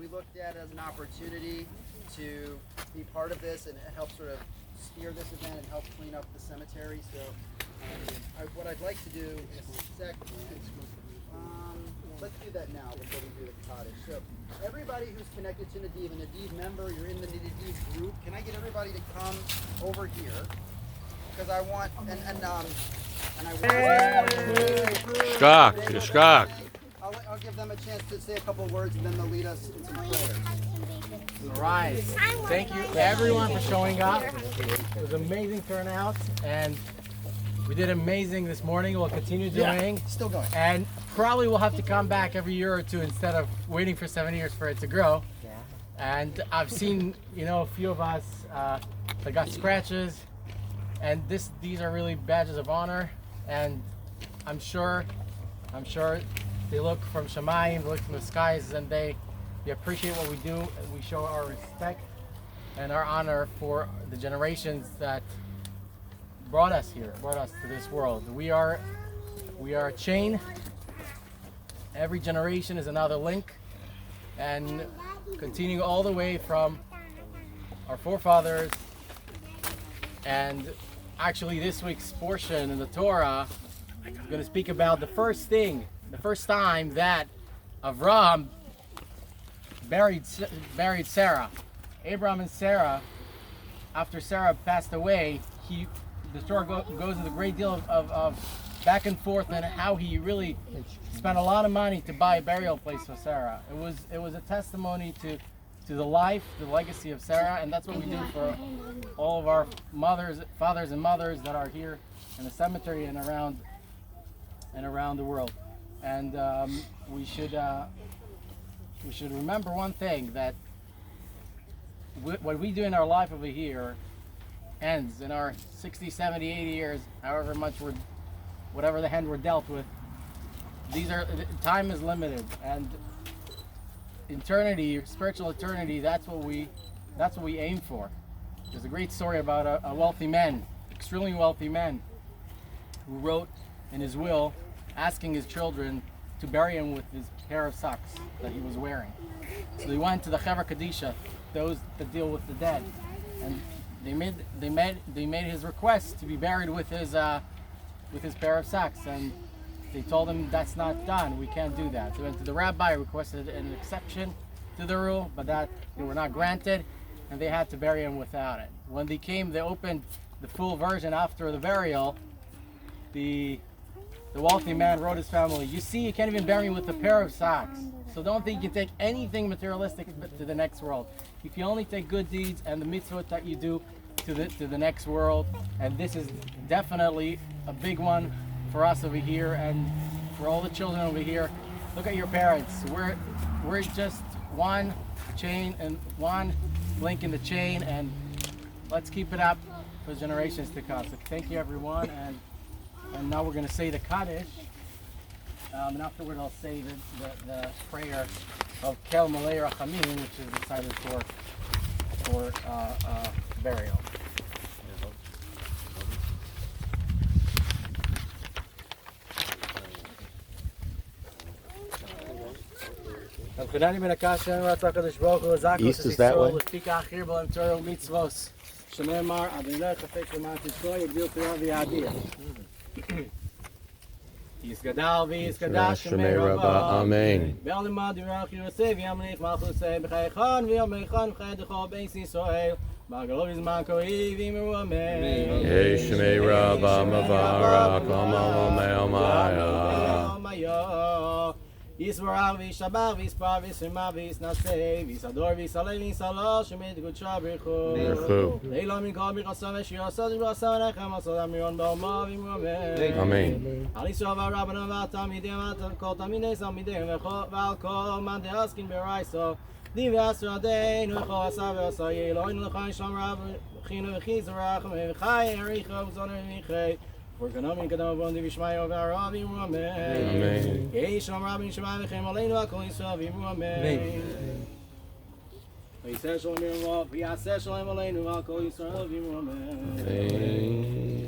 we looked at it as an opportunity to be part of this and help sort of steer this event and help clean up the cemetery. So what I'd like to do in a second, let's do that now before we do the Kaddish. So everybody who's connected to Nadiv, a Nadiv member, you're in the Nadiv group, can I get everybody to come over here? Because I want, and I want... I'll give them a chance to say a couple of words and then they'll lead us in some prayers. All right. Thank you everyone for showing up. It was an amazing turnout and we did amazing this morning. We'll continue doing. Yeah, still going. And probably we'll have to come back every year or two instead of waiting for 7 years for it to grow. Yeah. And I've seen, a few of us that got scratches, and these are really badges of honor. And I'm sure they look from Shemayim, they look from the skies, and they appreciate what we do. And we show our respect and our honor for the generations that brought us here, brought us to this world. We are a chain. Every generation is another link, and continuing all the way from our forefathers. And actually this week's portion in the Torah, I'm going to speak about the first time that Avraham buried Sarah. Abraham and Sarah, after Sarah passed away, the story goes into a great deal of back and forth and how he really spent a lot of money to buy a burial place for Sarah. It was a testimony to the life, the legacy of Sarah, and that's what we do for all of our fathers and mothers that are here in the cemetery and around the world. And we should remember one thing, that what we do in our life over here ends in our 60, 70, 80 years, however much whatever the hand we're dealt with. Time is limited, and eternity, spiritual eternity, that's what we aim for. There's a great story about a wealthy man, extremely wealthy man, who wrote in his will asking his children to bury him with his pair of socks that he was wearing. So they went to the Kaddish, those that deal with the dead, and they made his request to be buried with his pair of socks, and they told him that's not done. We can't do that. They went to the rabbi, requested an exception to the rule, but that they were not granted, and they had to bury him without it. When they opened the full version after the burial. The wealthy man wrote his family, "You see, you can't even bury me with a pair of socks. So don't think you can take anything materialistic to the next world. You can only take good deeds and the mitzvot that you do to the next world." And this is definitely a big one for us over here and for all the children over here. Look at your parents. We're just one chain and one link in the chain, and let's keep it up for generations to come. So thank you, everyone, and now we're going to say the Kaddish, and afterward I'll say the prayer of Kel Malei Rachamim, which is decided for burial. East is that way? Yisgadal v'yisgadash Shemei Rabbah, Amen. Ve'alimad yirach Yosef Yamlich Malchusei B'chaychan v'yamechan v'chaydecho Beis Yisrael B'agalov Yizman Koi v'yimeru Amen. Shemei Rabbah Mavarak Omal Omaya Yisvarach v'yishabach v'yispar v'yisrima v'yisnasei v'yisador v'yisalei v'yisalo Shemei T'gudshah B'richu Leila min kol b'chasam v'shiyosad v'chasam v'nechem asad amiron b'oma v'yimeru Amen. Amen. Al Yisrael v'Rabbanim v'Tamidim v'Kol Tamidei Samidim v'Al Kol Man De'askin B'Raiso Div Yasser Adeinu V'Chol Asav V'Asay Eloheinu L'chayin Shalom Rav V'chinu V'chizur Rachamim V'chai Ericha V'zoner V'chei V'Organomim Kadam V'Ondi V'Shmayo V'Arav V'Yimu Amen. Yehi Shalom Rabbim Shemai V'Chem Aleinu V'Kol Yisrael V'Yimu Amen. V'Yiseh Shalom Yirmov V'Yaseh Shalom Aleinu V'Kol Yisrael V'Yimu Amen.